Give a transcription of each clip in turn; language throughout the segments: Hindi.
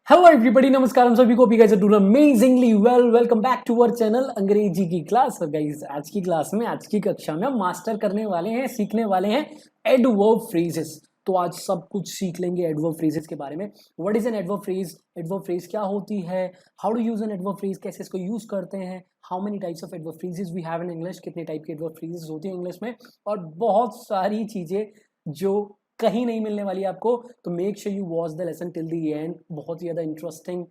हेलो एवरीबॉडी, नमस्कार। हम सभी को भी guys do amazingly welcome back to our channel अंग्रेजी की क्लास। और गाइस आज की क्लास में, आज की कक्षा में हम मास्टर करने वाले हैं, सीखने वाले हैं एडवर्ब फ्रेजेस। तो आज सब कुछ सीख लेंगे एडवर्ब फ्रेजेस के बारे में। What is an adverb phrase, adverb phrase क्या होती है, how to use an adverb phrase, कैसे इसको यूज करते हैं, how many types of adverb phrases we have in English, कितने टाइप के एडवर्ब फ्रेजेस होती है इंग्लिश में, और बहुत सारी चीजें जो कहीं नहीं मिलने वाली आपको। तो make sure you watch the lesson till the end. बहुत ही ज़्यादा इंटरेस्टिंग,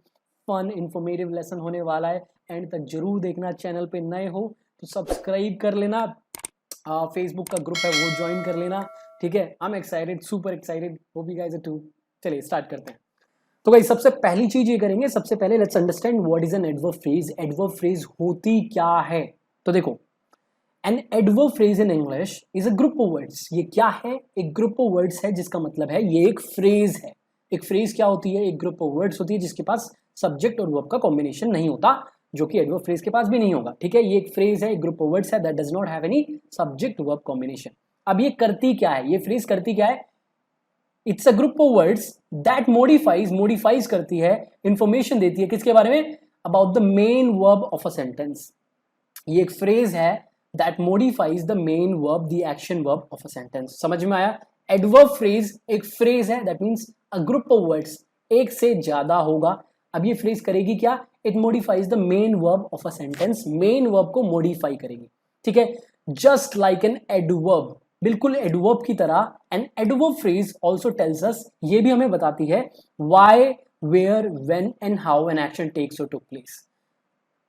फन, इंफॉर्मेटिव लेसन होने वाला है। एंड तक जरूर देखना। चैनल पे नए हो तो सब्सक्राइब कर लेना, फेसबुक का ग्रुप है वो ज्वाइन कर लेना। ठीक है, I am excited, super excited, hope you guys are too. चलिए स्टार्ट करते हैं। तो गाइस सबसे पहली चीज ये करेंगे, सबसे पहले let's understand what is an adverb phrase. Adverb phrase होती क्या है। तो देखो, N adverb phrase in English is a group of words. ये क्या है? एक ग्रुप ऑफ वर्ड्स है, जिसका मतलब है ये एक फ्रेज है। एक फ्रेज क्या होती है? एक ग्रुप ऑफ वर्ड्स होती है जिसके पास सब्जेक्ट और वर्ब का कॉम्बिनेशन नहीं होता, जो कि एडवर्ब फ्रेज के पास भी नहीं होगा। ठीक है, ये एक फ्रेज है, एक ग्रुप ऑफ वर्ड्स है that does not have any subject verb combination. अब ये करती क्या है? ये फ्रेज करती क्या है? It's a group of words that modifies करती है, इंफॉर्मेशन देती है किसके बारे में? About the main verb of a sentence. ये एक फ्रेज है that modifies the main verb, the action verb of a sentence. समझ में आया? एडवर्ब फ्रेज एक फ्रेज है, that means a group of words, एक से ज्यादा होगा। अब ये फ्रेज करेगी क्या? It modifies the main verb of a sentence, main verb को मॉडिफाई करेगी। ठीक है, जस्ट लाइक एन एडवर्ब, बिल्कुल एडवर्ब की तरह। An adverb phrase also tells us, ये भी हमें बताती है why, where, when and how an action takes और टुक प्लेस।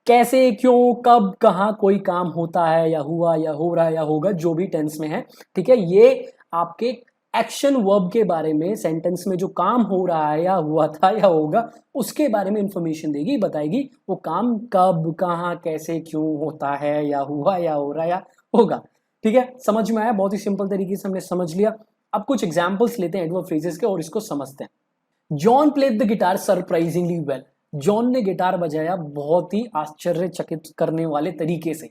कैसे, क्यों, कब, कहाँ कोई काम होता है या हुआ या हो रहा है या होगा, जो भी टेंस में है। ठीक है, ये आपके एक्शन वर्ब के बारे में, सेंटेंस में जो काम हो रहा है या हुआ था या होगा, उसके बारे में इंफॉर्मेशन देगी, बताएगी वो काम कब, कहाँ, कैसे, क्यों होता है या हुआ या हो रहा है या होगा। ठीक है, समझ में आया? बहुत ही सिंपल तरीके से हमने समझ लिया। अब कुछ एग्जाम्पल्स लेते हैं एडवर्ब फ्रेजेस के और इसको समझते हैं। John played the guitar surprisingly well. John ने गिटार बजाया बहुत ही आश्चर्यचकित करने वाले तरीके से।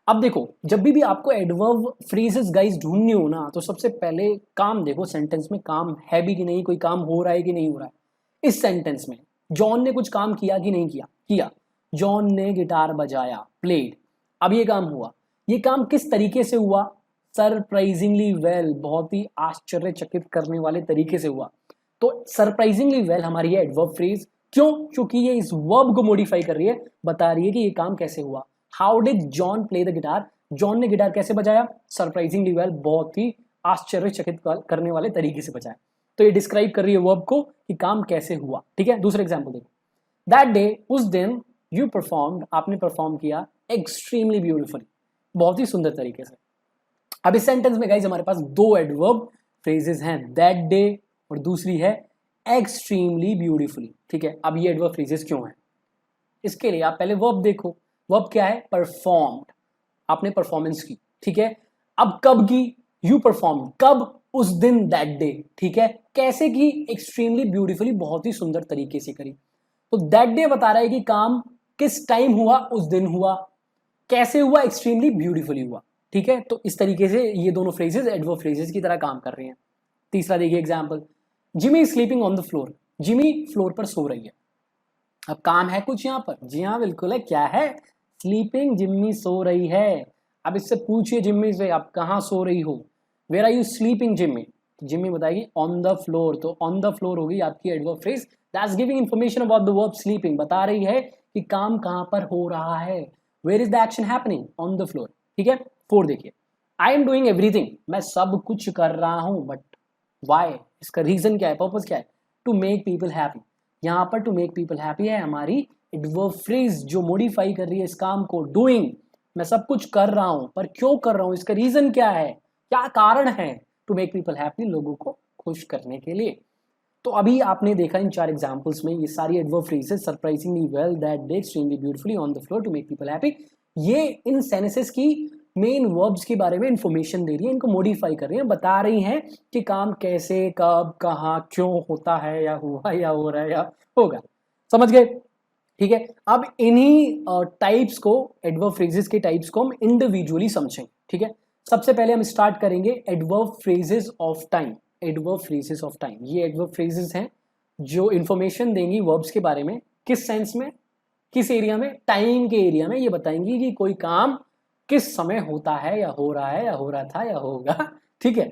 अब देखो, जब भी आपको एडवर्ब फ्रेजेस गाइस ढूंढनी हो ना, तो सबसे पहले काम देखो, सेंटेंस में काम है भी कि नहीं, कोई काम हो रहा है कि नहीं हो रहा है। इस सेंटेंस में जॉन ने कुछ काम किया कि नहीं किया? किया। जॉन ने गिटार बजाया, प्लेड। अब ये काम हुआ, ये काम किस तरीके से हुआ? सरप्राइजिंगली वेल, बहुत ही आश्चर्यचकित करने वाले तरीके से हुआ। तो सरप्राइजिंगली वेल हमारी है एडवर्ब फ्रेज। क्यों? क्योंकि ये इस वर्ब को मॉडिफाई कर रही है, बता रही है कि ये काम कैसे हुआ। How did John play the guitar? John ने गिटार कैसे बजाया? सरप्राइजिंगली वेल, बहुत ही आश्चर्यचकित करने वाले तरीके से बजाया। तो ये डिस्क्राइब कर रही है वर्ब को कि काम कैसे हुआ। ठीक है, दूसरा एग्जाम्पल देखो। दैट डे, उस दिन, यू परफॉर्म्ड, आपने परफॉर्म किया, एक्सट्रीमली ब्यूटिफुली, बहुत ही सुंदर तरीके से। अब इस सेंटेंस में गाइस हमारे पास दो एडवर्ब फ्रेजेस हैं, दैट डे और दूसरी है एक्सट्रीमली ब्यूटीफुली। ठीक है, अब ये एडवर्ब फ्रेजेस क्यों हैं? इसके लिए आप पहले वर्ब देखो। वर्ब क्या है? परफॉर्म्ड, आपने परफॉर्मेंस की। ठीक है, अब कब की? यू परफॉर्म, कब? उस दिन, दैट डे। ठीक है, कैसे की? एक्सट्रीमली ब्यूटीफुली, बहुत ही सुंदर तरीके से करी। तो दैट डे बता रहा है कि काम किस टाइम हुआ? उस दिन हुआ। कैसे हुआ? एक्सट्रीमली ब्यूटीफुली हुआ। ठीक है, तो इस तरीके से ये दोनों फ्रेजेस एडवर्ब फ्रेजेस की तरह काम कर रही हैं। तीसरा देखिए example. Jimmy sleeping on the floor, Jimmy floor पर सो रही है। अब काम है कुछ यहाँ पर? जी हाँ, बिल्कुल है। क्या है? स्लीपिंग, जिम्मी सो रही है। अब इससे पूछिए जिम्मी से, आप कहाँ सो रही हो? Where are you sleeping Jimmy? Jimmy बताएगी ऑन द फ्लोर। तो ऑन द फ्लोर होगी आपकी adverb phrase that's giving information about the verb sleeping, बता रही है कि काम कहाँ पर हो रहा है। Where is the action happening? On the floor. ठीक है, फोर देखिए। आई एम डूइंग एवरीथिंग, मैं सब कुछ कर रहा हूँ, बट वाई? इसका रीजन क्या है, पर्पज क्या है? To make people happy. यहाँ पर टू मेक पीपल हैप्पी है हमारी एडवर्ब फ्रेज जो मॉडिफाई कर रही है इस काम को। डूइंग, मैं सब कुछ कर रहा हूं, पर क्यों कर रहा हूं? इसका रीजन क्या है, क्या कारण है? टू मेक पीपल हैप्पी, लोगों को खुश करने के लिए। तो अभी आपने देखा इन चार एग्जांपल्स में, ये सारी adverb phrases, surprisingly well, that day, extremely beautifully, on the floor, to make people happy, ये इन सेंटेंसेस की मेन वर्ब्स के बारे में इंफॉर्मेशन दे रही है, इनको मॉडिफाई कर रही है, बता रही हैं कि काम कैसे, कब, कहाँ, क्यों होता है या हुआ या हो रहा है या होगा। समझ गए? ठीक है, अब इन्हीं टाइप्स को, एडवर्ब फ्रेजेस के टाइप्स को हम इंडिविजुअली समझेंगे। ठीक है, सबसे पहले हम स्टार्ट करेंगे adverb phrases of time. Adverb phrases of time, ये एडवर्ब फ्रेजेस हैं जो इंफॉर्मेशन देंगी वर्ब्स के बारे में, किस सेंस में, किस एरिया में, टाइम के एरिया में, ये बताएंगी कि कोई काम किस समय होता है या हो रहा है या हो रहा था या होगा। ठीक है,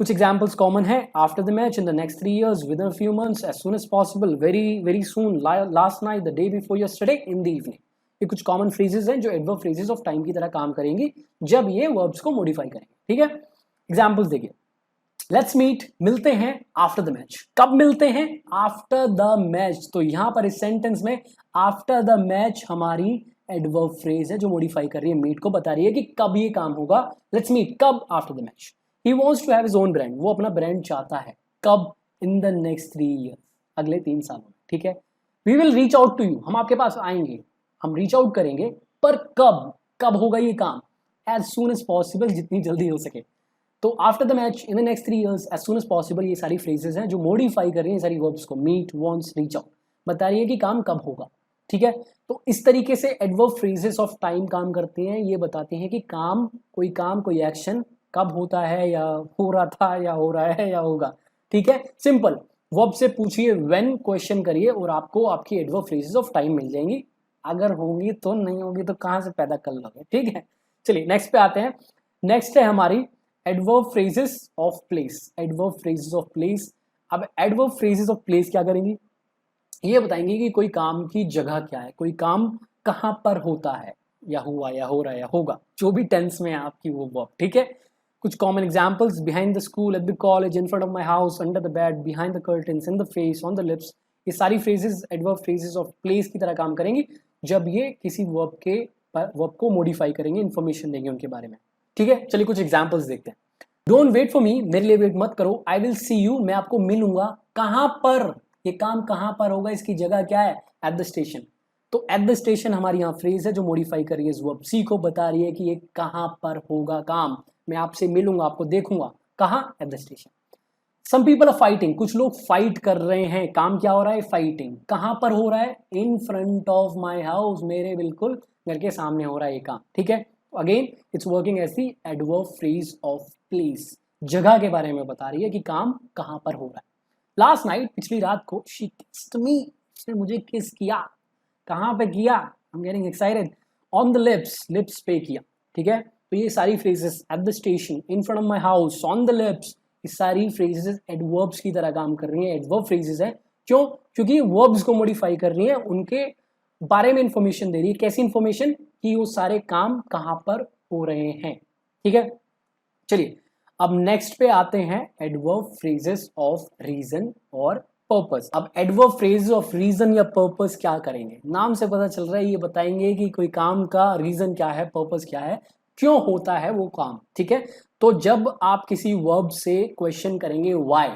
कुछ एग्जाम्पल्स कॉमन है। After the match, in the next 3 years, within few months, as soon as possible, very very soon, last night, the day before yesterday, in the evening. ये कुछ कॉमन फ्रेजेस हैं जो एडवर्ब फ्रेजेस ऑफ टाइम की तरह काम करेंगी जब ये वर्ब्स को मॉडिफाई करेंगे। ठीक है, एग्जाम्पल्स देखिए। लेट्स मीट, मिलते हैं आफ्टर द मैच। कब मिलते हैं? After the match. तो यहां पर इस सेंटेंस में आफ्टर द मैच हमारी एडवर्ब फ्रेज है जो मॉडिफाई कर रही है, मीट को बता रही है कि कब ये काम होगा। लेट्स मीट कब? After the match. He wants to have his own brand, वो अपना ब्रांड चाहता है। कब? इन द नेक्स्ट 3 years, अगले 3 सालों में। ठीक है, we will reach out to you, हम आपके पास आएंगे, हम रीच आउट करेंगे, पर कब? कब होगा ये काम? एज सून एज पॉसिबल, जितनी जल्दी हो सके। तो after the match, in the next 3 years, as soon as possible, ये सारी फ्रेजेस हैं जो मॉडिफाई कर रही हैं सारी वर्ब्स को। मीट, वॉन्ट्स, रीच आउट, बता रही है कि काम कब होगा। ठीक है, तो इस तरीके से एडवर्ब फ्रेजेस ऑफ टाइम काम करते हैं। ये बताते हैं कि काम, कोई एक्शन कब होता है, या हो रहा था, या हो रहा है, या होगा। ठीक है, सिंपल। वर्ब से पूछिए व्हेन, क्वेश्चन करिए और आपको आपकी एडवर्ब फ्रेजेस ऑफ टाइम मिल जाएंगी। अगर होंगी तो, नहीं होगी तो कहाँ से पैदा कर लोगे। ठीक है, चलिए नेक्स्ट पे आते हैं। नेक्स्ट है हमारी adverb phrases of place. Adverb phrases of place. अब एडवर्ब फ्रेजेस ऑफ प्लेस क्या करेंगी? ये बताएंगे कि कोई काम की जगह क्या है, कोई काम कहाँ पर होता है, या हुआ, या हो रहा है, या होगा, जो भी टेंस में है आपकी वो वर्ब। ठीक है, कुछ common examples. Behind the school, at the college, in front of my house, under the bed, behind the curtains, in the face, on the lips. ये सारी phrases adverb phrases of place की तरह काम करेंगी जब ये किसी वर्ब को मॉडिफाई करेंगे, इन्फॉर्मेशन देंगे उनके बारे में। ठीक है, चलिए कुछ एग्जांपल्स देखते हैं। डोंट वेट फॉर मी, मेरे लिए वेट मत करो। आई विल सी यू, मैं आपको मिलूंगा। कहां पर? ये काम कहां पर होगा, इसकी जगह क्या है? Eight the station. तो एट द स्टेशन हमारी यहाँ फ्रेज है जो मॉडिफाई कर रही है इस वर्ब सी को, बता रही है कि ये कहां पर होगा काम। मैं आपसे मिलूंगा, आपको देखूंगा। कहां? At the station. Some people are fighting, कुछ लोग फाइट कर रहे हैं। काम क्या हो रहा है? फाइटिंग। कहां पर हो रहा है? In front of my house, मेरे बिल्कुल घर के सामने हो रहा है ये काम। ठीक है, again it's working as the adverb phrase of place. जगह के बारे में बता रही है कि काम कहां पर हो रहा है। लास्ट नाइट, पिछली रात को, शी किस्ड मी, उसने मुझे किस किया। कहां पे किया? I am getting excited. On the lips, lips पे किया। ठीक है, तो ये सारी phrases, eight the station, in front of my house, on the lips, ये सारी फ्रेजेस एडवर्ब्स की तरह काम कर रही हैं, एडवर्ब फ्रेजेस है। क्यों? क्योंकि वर्ब्स को मॉडिफाई कर रही हैं, उनके बारे में इंफॉर्मेशन दे रही है। कैसी इंफॉर्मेशन? कि वो सारे काम कहां पर हो रहे हैं। ठीक है, चलिए अब नेक्स्ट पे आते हैं एडवर्ब फ्रेजेस ऑफ रीजन और पर्पस। अब एडवर्ब फ्रेजेस ऑफ रीजन या पर्पस क्या करेंगे? नाम से पता चल रहा है ये बताएंगे कि कोई काम का रीजन क्या है, पर्पस क्या है, क्यों होता है वो काम। ठीक है, तो जब आप किसी वर्ब से क्वेश्चन करेंगे व्हाई,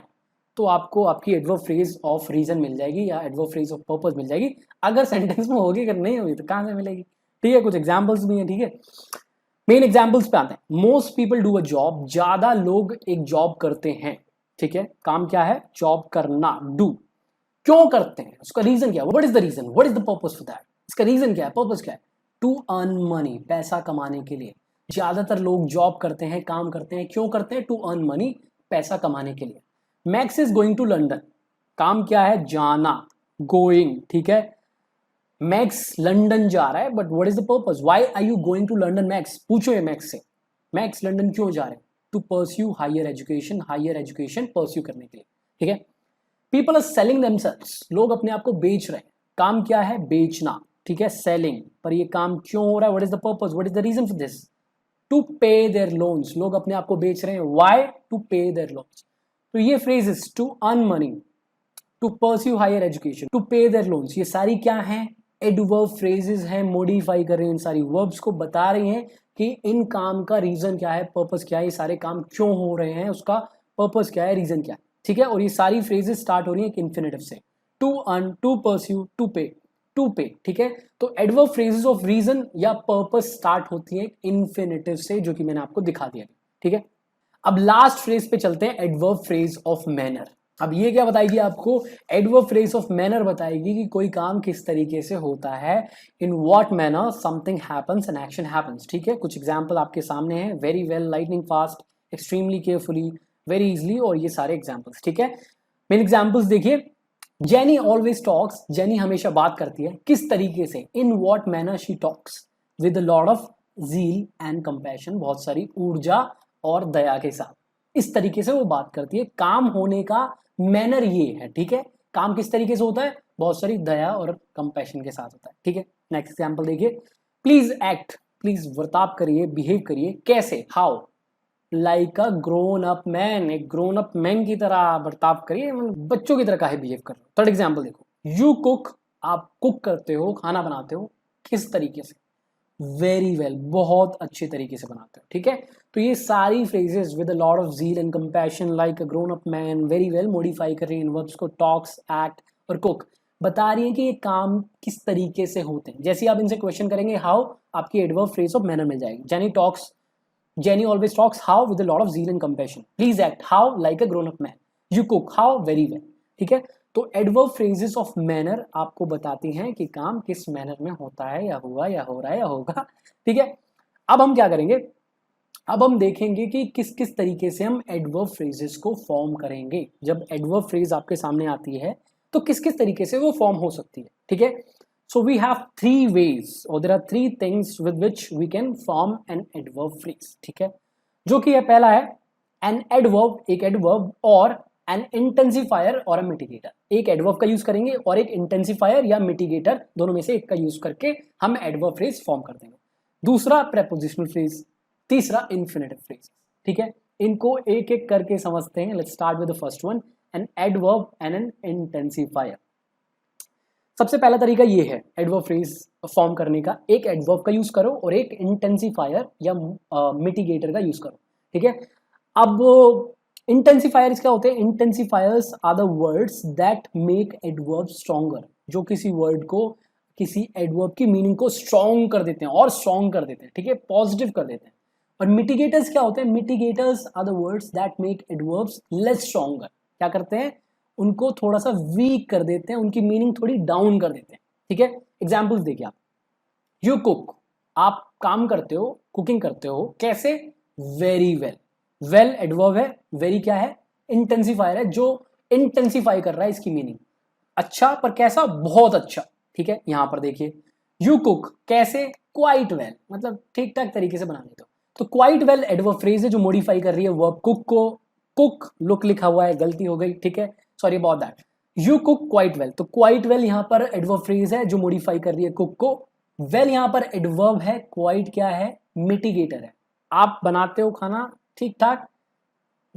तो आपको आपकी एडवर्ब फ्रेज ऑफ रीजन मिल जाएगी या एडवर्ब फ्रेज ऑफ पर्पस मिल जाएगी। अगर सेंटेंस में होगी, अगर नहीं होगी तो कहां से मिलेगी। ठीक है, कुछ एग्जाम्पल्स भी हैं। ठीक है, मेन एग्जाम्पल्स पे आते हैं। Most people do a job, ज्यादा लोग एक जॉब करते हैं। ठीक है, काम क्या है? जॉब करना, डू। क्यों करते हैं? उसका रीजन क्या है? What is the reason, what is the purpose for that? इसका रीजन क्या है, पर्पस क्या है? टू अर्न मनी, पैसा कमाने के लिए। ज्यादातर लोग जॉब करते हैं, काम करते हैं, क्यों करते हैं? टू अर्न मनी, पैसा कमाने के लिए। Max is going to London, काम क्या है? जाना, गोइंग। ठीक है, मैक्स लंदन जा रहा है, but what is the purpose? Why are you going to London Max? पूछो ये मैक्स से, मैक्स लंदन क्यों जा रहे हैं? To pursue higher education, higher education pursue करने के लिए। ठीक है, पीपल आर सेलिंग देमसेल्व्स, लोग अपने आप को बेच रहे हैं। काम क्या है? बेचना। ठीक है, सेलिंग। पर ये काम क्यों हो रहा है? What is the purpose, what is the reason for this? To pay their loans, लोग अपने आप को बेच रहे हैं। Why? To pay their loans. तो ये phrases, to earn money, to pursue higher education, to pay their loans, ये सारी क्या है? एडवर्ब फ्रेजेस हैं, मॉडिफाई कर रही हैं इन सारी वर्ब्स को, बता रही हैं कि इन काम का रीजन क्या है, पर्पस क्या है, ये सारे काम क्यों हो रहे हैं, उसका पर्पस क्या है, रीजन क्या है। ठीक है, और ये सारी फ्रेजेस स्टार्ट हो रही है एक इंफिनिटिव से। To earn, to pursue, to pay, to pay. ठीक है, तो एडवर्ब फ्रेजेस ऑफ रीजन या पर्पस स्टार्ट होती है इंफिनिटिव से, जो कि मैंने आपको दिखा दिया। ठीक है, अब लास्ट फ्रेज पे चलते हैं, एडवर्ब फ्रेज ऑफ मैनर। अब ये क्या बताएगी आपको? एडवर्ब फ्रेज ऑफ मैनर बताएगी कि कोई काम किस तरीके से होता है, in what manner something happens and action happens. ठीक है, कुछ एग्जांपल आपके सामने हैं। Very well, lightning fast, extremely carefully, very easily, और ये सारे एग्जांपल्स। ठीक है, मेन एग्जांपल्स देखिए। जेनी ऑलवेज टॉक्स, जेनी हमेशा बात करती है, किस तरीके से, in what manner she talks, with lot of zeal and compassion, बहुत सारी ऊर्जा और दया के साथ, इस तरीके से वो बात करती है। काम होने का मैनर ये है, ठीक है, काम किस तरीके से होता है, बहुत सारी दया और कंपैशन के साथ होता है, ठीक है। नेक्स्ट एग्जाम्पल देखिए, प्लीज एक्ट, प्लीज वर्ताव करिए, बिहेव करिए, कैसे, how, like a grown up man, एक ग्रोन अप मैन की तरह बर्ताव करिए, बच्चों की तरह काहे बिहेव कर रहे हो। थर्ड एग्जाम्पल देखो, यू कुक, आप कुक करते हो, खाना बनाते हो, किस तरीके से, वेरी वेल, बहुत अच्छे तरीके से बनाते हो, ठीक है। तो ये सारी phrases with a lot of zeal and compassion, like a grown up man, very well, modify कर रही है इन वर्ब्स को, टॉक्स, एक्ट और कुक, बता रही है कि ये काम किस तरीके से होते हैं। जैसे आप इनसे क्वेश्चन करेंगे हाउ, आपकी एडवर्ब फ्रेज ऑफ मैनर मिल जाएगी। Jenny talks, Jenny always talks how with a lot of zeal and compassion. Please act how like a grown up man. You cook how very well. ठीक है, तो एडवर्ब फ्रेजेस ऑफ मैनर आपको बताती हैं कि काम किस मैनर में होता है, या हुआ, या हो रहा है, या होगा, ठीक है। अब हम क्या करेंगे, अब हम देखेंगे कि किस किस तरीके से हम एडवर्ब फ्रेजेस को फॉर्म करेंगे। जब एडवर्ब फ्रेज आपके सामने आती है तो किस किस तरीके से वो फॉर्म हो सकती है, ठीक है। So we have three ways, or there are three things with which we can form an adverb phrase, ठीक है, जो कि है पहला है an adverb, एक adverb, और an intensifier और a mitigator। एक adverb का यूज करेंगे और एक intensifier या mitigator, दोनों में से एक का यूज करके हम adverb phrase फॉर्म कर देंगे। दूसरा prepositional phrase, तीसरा infinitive phrase, ठीक है। इनको एक एक करके समझते हैं। Let's start with the first one, an adverb and an intensifier। सबसे पहला तरीका ये है एडवर्ब फ्रेज फॉर्म करने का, एक एडवर्ब का यूज करो और एक इंटेंसिफायर या मिटिगेटर का यूज करो, ठीक है। अब इंटेंसिफायर्स क्या होते हैं, intensifiers are the words that make adverb stronger, जो किसी वर्ड को, किसी एडवर्ब की मीनिंग को स्ट्रॉन्ग कर देते हैं और स्ट्रॉन्ग कर देते हैं, ठीक है, पॉजिटिव कर देते हैं। और मिटिगेटर्स क्या होते हैं, mitigators are the words that make adverbs less stronger, क्या करते हैं, उनको थोड़ा सा वीक कर देते हैं, उनकी मीनिंग थोड़ी डाउन कर देते हैं, ठीक है। एग्जाम्पल्स देखिए आप, यू कुक, आप काम करते हो, कुकिंग करते हो, कैसे, वेरी वेल, वेल एडवर्ब है, वेरी क्या है, इंटेंसिफायर है, जो इंटेंसिफाई कर रहा है इसकी मीनिंग, अच्छा, पर कैसा, बहुत अच्छा, ठीक है। यहां पर देखिए, यू कुक, कैसे, क्वाइट वेल, मतलब ठीक ठाक तरीके से बना लेते हो। तो क्वाइट वेल एडवर्ब फ्रेज है जो मॉडिफाई कर रही है वर्ब कुक को, कुक लुक लिखा हुआ है, गलती हो गई, ठीक है, sorry about that, you cook quite well. तो क्वाइट वेल यहां पर एडवर्ब फ्रेज है जो मॉडिफाई कर रही है कुक को, वेल यहां पर एडवर्ब है, क्वाइट क्या है, मिटिगेटर है, आप बनाते हो खाना ठीक ठाक,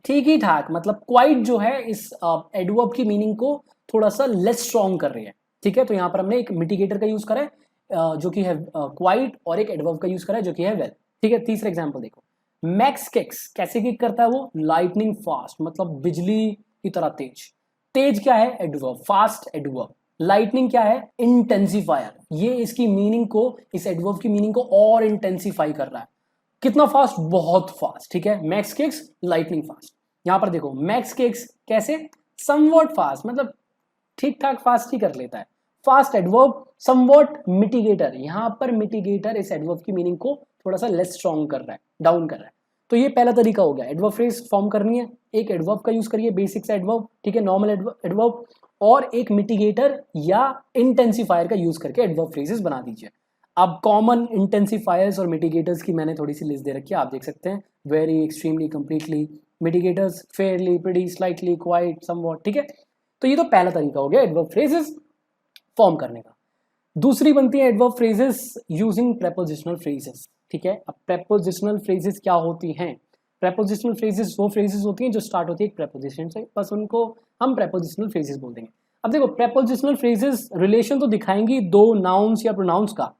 ठीक ही ठाक, मतलब क्वाइट जो है इस एडवर्ब की मीनिंग को थोड़ा सा लेस स्ट्रॉन्ग कर रही है, ठीक है। तो यहां पर हमने एक मिटिगेटर का यूज करा है जो कि है क्वाइट, और एक एडवर्ब का यूज करा है जो कि है वेल, ठीक है। तीसरा एग्जांपल देखो, मैक्स किक्स, कैसे किक करता है वो, लाइटनिंग फास्ट, मतलब बिजली की तरह तेज, तेज क्या है, एडवर्ब, फास्ट एडवर्ब, लाइटनिंग क्या है, इंटेंसिफायर, ये इसकी मीनिंग को, इस एडवर्ब की मीनिंग को और इंटेंसिफाई कर रहा है, कितना फास्ट, बहुत फास्ट, ठीक है। Max kicks, lightning fast. यहां पर देखो, मैक्स किक्स कैसे, समवॉट फास्ट, मतलब ठीक ठाक फास्ट ही कर लेता है, फास्ट एडवर्ब, समवॉट मिटिगेटर, यहां पर मिटिगेटर इस एडवर्ब की मीनिंग को थोड़ा सा लेस स्ट्रॉन्ग कर रहा है, डाउन कर रहा है। तो ये पहला तरीका हो गया, एडवर्ब फ्रेज फॉर्म करनी है, एक एडवर्ब का यूज करिए, बेसिक सा एडवर्ब, ठीक है, नॉर्मल एडवर्ब, और एक मिटिगेटर या इंटेंसिफायर का यूज करके एडवर्ब फ्रेजेस बना दीजिए। अब कॉमन इंटेंसिफायर्स और मिटिगेटर्स की मैंने थोड़ी सी लिस्ट दे रखी है, आप देख सकते हैं, very, extremely, completely, mitigators, fairly, pretty, slightly, quite, somewhat, ठीक है। तो ये तो पहला तरीका हो गया एडवर्ब फ्रेजेस फॉर्म करने का। दूसरी बनती है adverb phrases using prepositional phrases, ठीक है। अब प्रेपोजिशनल फ्रेजेस क्या होती हैं, प्रेपोजिशनल फ्रेजेस वो फ्रेजेस होती हैं जो स्टार्ट होती है एक प्रेपोजिशन से, बस उनको हम प्रेपोजिशनल फ्रेजेस बोल देंगे। अब देखो, प्रेपोजिशनल फ्रेजेस रिलेशन तो दिखाएंगी दो नाउन्स या प्रोनाउंस का,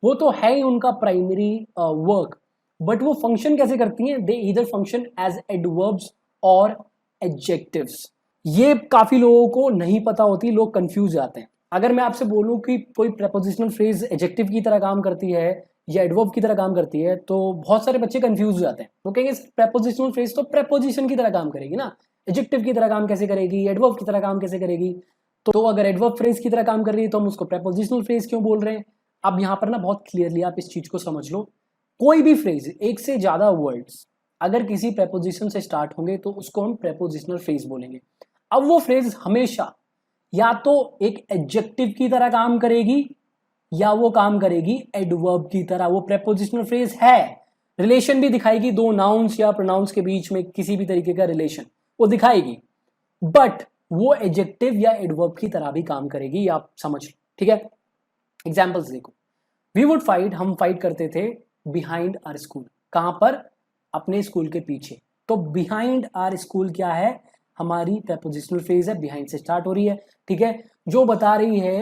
वो तो है ही उनका प्राइमरी वर्क, बट वो फंक्शन कैसे करती हैं, they either function as adverbs और एडजेक्टिव्स। ये काफी लोगों को नहीं पता होती, लोग कंफ्यूज जाते हैं। अगर मैं आपसे बोलूं कि कोई प्रेपोजिशनल फ्रेज एडजेक्टिव की तरह काम करती है या एडवर्ब की तरह काम करती है, तो बहुत सारे बच्चे कंफ्यूज हो जाते हैं, वो कहेंगे प्रेपोजिशनल फ्रेज तो प्रेपोजिशन की तरह काम करेगी ना, एडजेक्टिव की तरह काम कैसे करेगी, एडवर्ब की तरह काम कैसे करेगी। तो अगर एडवर्ब फ्रेज की तरह काम कर रही है तो हम उसको प्रेपोजिशनल फ्रेज क्यों बोल रहे हैं। अब यहाँ पर ना बहुत क्लियरली आप इस चीज को समझ लो, कोई भी फ्रेज, एक से ज्यादा वर्ड्स अगर किसी प्रेपोजिशन से स्टार्ट होंगे तो उसको हम प्रेपोजिशनल फ्रेज बोलेंगे। अब वो फ्रेज हमेशा या तो एक एडजेक्टिव की तरह काम करेगी या वो काम करेगी एडवर्ब की तरह। वो प्रेपोजिशनल फ्रेज है, रिलेशन भी दिखाएगी, दो नाउन्स या प्रोनाउंस के बीच में किसी भी तरीके का रिलेशन वो दिखाएगी, बट वो एडजेक्टिव या एडवर्ब की तरह भी काम करेगी, आप समझ लो, ठीक है। एग्जाम्पल्स देखो, वी वुड फाइट, हम फाइट करते थे, बिहाइंड आर स्कूल, कहां पर, अपने स्कूल के पीछे। तो बिहाइंड आर स्कूल क्या है, हमारी प्रेपोजिशनल फ्रेज है, बिहाइंड से स्टार्ट हो रही है, ठीक है, जो बता रही है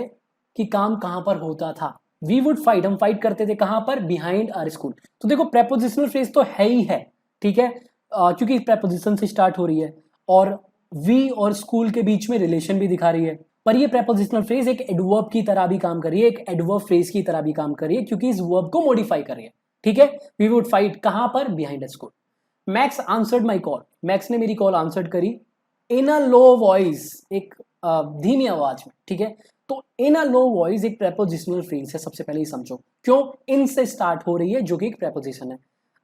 कि काम कहां पर होता था। वी वुड फाइट, हम फाइट करते थे कहां पर, बिहाइंड आर स्कूल। तो देखो प्रेपोजिशनल फ्रेज तो है ही है, ठीक है, क्योंकि प्रेपोजिशन से स्टार्ट हो रही है और वी और स्कूल के बीच में रिलेशन भी दिखा रही है, पर ये प्रेपोजिशनल फ्रेज एक एडवर्ब की तरह भी काम कर रही है, एक एडवर्ब फ्रेज की तरह भी काम कर रही है, क्योंकि इस वर्ब को मॉडिफाई कर रही है, ठीक है। वी वुड फाइट कहां पर, behind school. Max answered my call, max ने मेरी कॉल आंसर्ड करी, इन अ लो वॉइस, एक धीमी आवाज में, ठीक है। तो इन अ लो वॉइस एक प्रेपोजिशनल फ्रेज है, सबसे पहले ये समझो, क्यों, इन से स्टार्ट हो रही है जो कि एक प्रेपोजिशन है।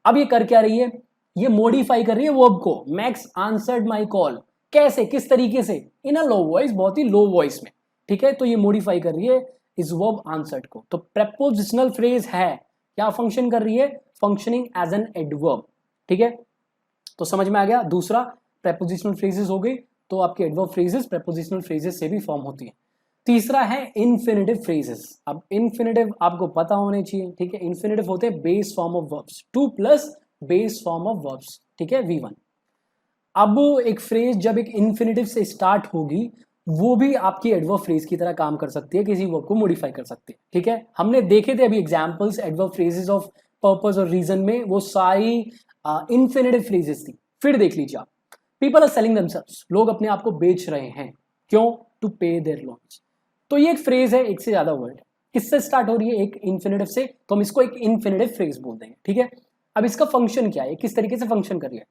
अब ये कर क्या रही है, ये मॉडिफाई कर रही है वर्ब को। मैक्स आंसर्ड माई कॉल, कैसे, किस तरीके से, इन अ लो वॉइस, बहुत ही लो वॉइस में, ठीक है। तो ये मॉडिफाई कर रही है इस वर्ब आंसर्ड को। तो प्रेपोजिशनल फ्रेज है, क्या फंक्शन कर रही है, फंक्शनिंग एज एन एडवर्ब, ठीक है। तो समझ में आ गया। दूसरा, प्रेपोजिशनल फ्रेजेस हो गई, तो आपके एडवर्ब फ्रेजेस प्रेपोजिशनल फ्रेजेस से भी फॉर्म होती है। तीसरा है इन्फिनिटिव फ्रेजेस। अब इन्फिनिटिव आपको पता होने चाहिए, ठीक है। इन्फिनिटिव होते हैं base form of verbs, 2 plus base form of verbs, ठीक है, V1। अब एक फ्रेज जब एक इन्फिनिटिव से स्टार्ट होगी, वो भी आपकी एडवर्ब फ्रेज की तरह काम कर सकती है, किसी वर्ब को मॉडिफाई कर सकती है, ठीक है। हमने देखे थे अभी examples adverb phrases of purpose और रीजन में, वो सारी इन्फिनिटिव फ्रेजेस थी। फिर देख लीजिए आप, पीपल आर सेलिंग देमसेल्व्स, लोग अपने आप को बेच रहे हैं, क्यों, टू पे देयर लोन्स। तो ये एक फ्रेज है, एक से ज्यादा वर्ड, किससे स्टार्ट हो रही है, एक इन्फिनिटिव से, तो हम इसको एक इन्फिनिटिव फ्रेज बोल देंगे, ठीक है। अब इसका फंक्शन क्या है, किस तरीके से फंक्शन कर रही है,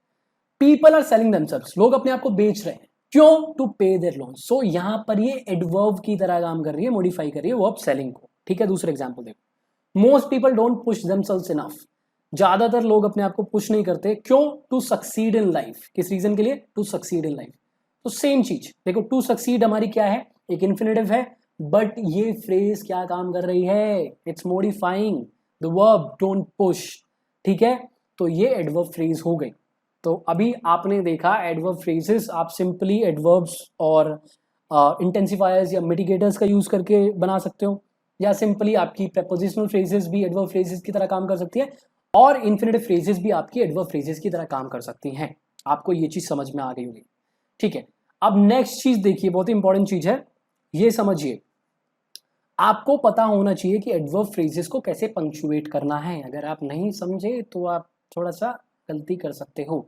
पीपल आर सेलिंग देमसेल्व्स, लोग अपने आप को बेच रहे हैं, क्यों, टू पे देयर लोन। सो यहां पर ये एडवर्ब की तरह काम कर रही है, मॉडिफाई कर रही है वर्ब सेलिंग को, ठीक है। दूसरा एग्जांपल देखो, most people don't push themselves enough, ज्यादातर लोग अपने आप को पुश नहीं करते, क्यों, टू सक्सीड इन लाइफ, किस रीजन के लिए, टू सक्सीड इन लाइफ। तो सेम चीज देखो, टू सक्सीड हमारी क्या है, एक इन्फिनिटिव है, बट ये फ्रेज क्या काम कर रही है, it's modifying the verb don't push, ठीक है। तो ये एडवर्ब फ्रेज हो गई। तो अभी आपने देखा एडवर्ब फ्रेजेस आप सिंपली एडवर्ब्स और इंटेंसिफायर्स या मिटिगेटर्स का यूज करके बना सकते हो, या सिंपली आपकी प्रेपोजिशनल फ्रेजेस भी एडवर्ब फ्रेजेस की तरह काम कर सकती है, और इन्फिनिटिव फ्रेजेस भी आपकी एडवर्ब फ्रेजेस की तरह काम कर सकती हैं। आपको ये चीज समझ में आ गई होगी, ठीक है। अब नेक्स्ट चीज देखिए, बहुत ही इंपॉर्टेंट चीज है, ये समझिए, आपको पता होना चाहिए कि एडवर्ब फ्रेजेस को कैसे पंक्चुएट करना है। अगर आप नहीं समझे तो आप थोड़ा सा गलती कर सकते हो।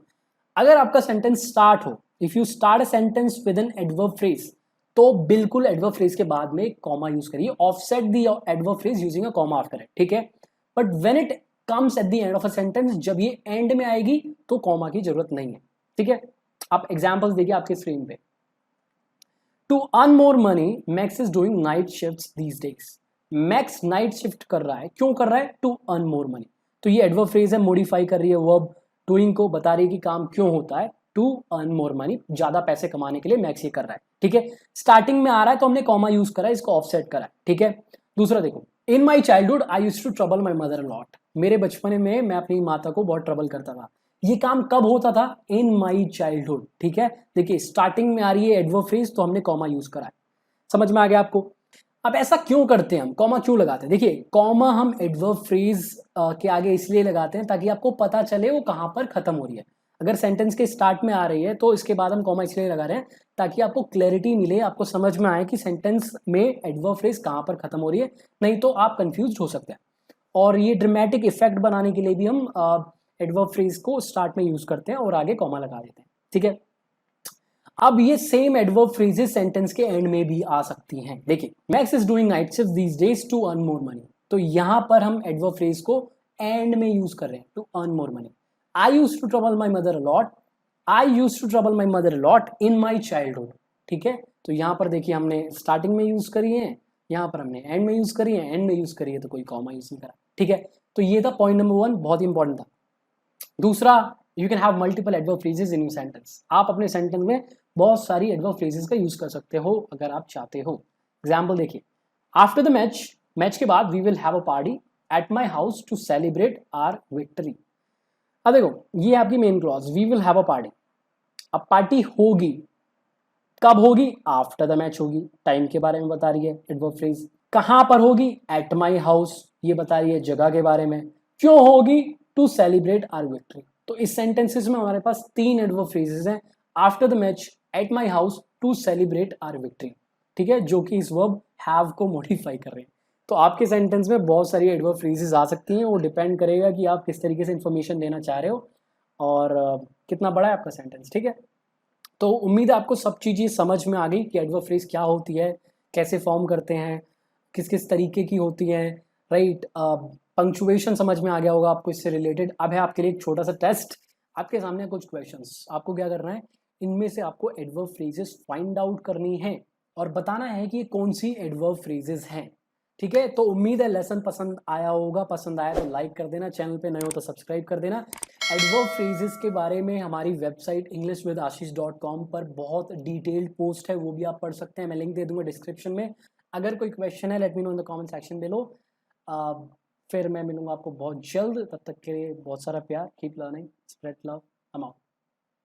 अगर आपका सेंटेंस स्टार्ट हो, if you start a sentence with N adverb phrase, तो बिल्कुल एडवर्ब फ्रेज के बाद में कॉमा यूज करिए, offset the adverb phrase using a comma after it, ठीक है। But when it comes at the end of a sentence, जब ये एंड में आएगी तो कॉमा की जरूरत नहीं है, ठीक है। आप एग्जांपल्स देखिए आपके स्क्रीन पे, to earn more money Max is doing night shifts these days. Max night shift कर रहा है, क्यों कर रहा है, टू अर्न मोर मनी। तो ये एडवर्ब फ्रेज है, मॉडिफाई कर रही है वर्ब डूइंग को, बता रही है कि काम क्यों होता है, टू अर्न मोर मनी, ज्यादा पैसे कमाने के लिए मैक्स ये कर रहा है, ठीक है। स्टार्टिंग में आ रहा है तो हमने कॉमा यूज करा है, इसको ऑफसेट करा है, ठीक है। दूसरा देखो, in my childhood I used to trouble my mother lot, मेरे बचपन में मैं अपनी माता को बहुत ट्रबल करता था। ये काम कब होता था, इन माई चाइल्डहुड, ठीक है। देखिए स्टार्टिंग में आ रही है एडवर्ब फ्रेज, तो हमने कॉमा यूज करा है, समझ में आ गया आपको। अब ऐसा क्यों करते हैं, हम कॉमा क्यों लगाते हैं, देखिए कॉमा हम एडवर्ब फ्रेज के आगे इसलिए लगाते हैं ताकि आपको पता चले वो कहां पर खत्म हो रही है। अगर सेंटेंस के स्टार्ट में आ रही है तो इसके बाद हम कॉमा इसलिए लगा रहे हैं ताकि आपको क्लैरिटी मिले, आपको समझ में आए कि सेंटेंस में एडवर्ब फ्रेज कहां पर खत्म हो रही है, नहीं तो आप कंफ्यूज हो सकते हैं। और ये ड्रामेटिक इफेक्ट बनाने के लिए भी हम एडवर्ब फ्रेज को स्टार्ट में यूज करते हैं और आगे कॉमा लगा देते हैं, ठीक है। अब ये सेम एडवर्ब फ्रेजेस सेंटेंस के एंड में भी आ सकती हैं। देखिए Max is doing night shift these days to earn more money, तो यहां पर हम एडवर्ब फ्रेज को एंड में यूज कर रहे हैं, to earn more money. I used to trouble my mother a lot, I used to trouble my mother a lot in my childhood, ठीक है। तो यहां पर देखिए हमने स्टार्टिंग में यूज करी है, यहां पर हमने एंड में यूज करी है, एंड में यूज करी है तो कोई कॉमा यूज नहीं करा, ठीक है। तो ये था पॉइंट नंबर 1, बहुत ही इंपॉर्टेंट था। दूसरा, you can have multiple adverb phrases in your sentence, आप अपने सेंटेंस में बहुत सारी एडवर्ब फ्रेजेस का यूज कर सकते हो अगर आप चाहते हो। एग्जाम्पल देखिए, आफ्टर द मैच के बाद we will have a party at my house to celebrate our victory. अब देखो, ये आपकी main clause, we will have a party. अब पार्टी होगी, कब होगी? आफ्टर द मैच होगी, टाइम के बारे में बता रही है एडवर्ब फ्रेज। कहां पर होगी? एट माई हाउस, ये बता रही है जगह के बारे में। क्यों होगी? To celebrate our victory. तो इस सेंटेंसेस में हमारे पास 3 एडवर्ब फ्रेजेस हैं, after the match, at my house, to celebrate our victory, ठीक है, जो कि इस वर्ब हैव को मॉडिफाई कर रहे हैं। तो आपके सेंटेंस में बहुत सारी एडवर्ब फ्रेजेस आ सकती हैं, वो डिपेंड करेगा कि आप किस तरीके से इंफॉर्मेशन देना चाह रहे हो और कितना बड़ा है आपका सेंटेंस, ठीक है। तो उम्मीद है आपको सब चीज़ें समझ में आ गई कि एडवर्ब फ्रेज क्या होती है, कैसे फॉर्म करते हैं, किस किस तरीके की होती हैं, राइट। पंक्चुएशन समझ में आ गया होगा आपको इससे रिलेटेड। अब है आपके लिए एक छोटा सा टेस्ट, आपके सामने कुछ क्वेश्चंस, आपको क्या करना है, इनमें से आपको एडवर्ब फ्रेजेस फाइंड आउट करनी है और बताना है कि ये कौन सी एडवर्ब फ्रेजेस हैं, ठीक है। तो उम्मीद है लेसन पसंद आया होगा, पसंद आया तो लाइक कर देना, चैनल पे नए हो तो सब्सक्राइब कर देना। एडवर्ब फ्रेजेस के बारे में हमारी वेबसाइट englishwithashish.com पर बहुत डिटेल्ड पोस्ट है, वो भी आप पढ़ सकते हैं, मैं लिंक दे दूंगा डिस्क्रिप्शन में। अगर कोई क्वेश्चन है, let me know in the comment section below. फिर मैं मिलूंगा आपको बहुत जल्द, तब तक के लिए बहुत सारा प्यार, keep learning, spread love, I'm out।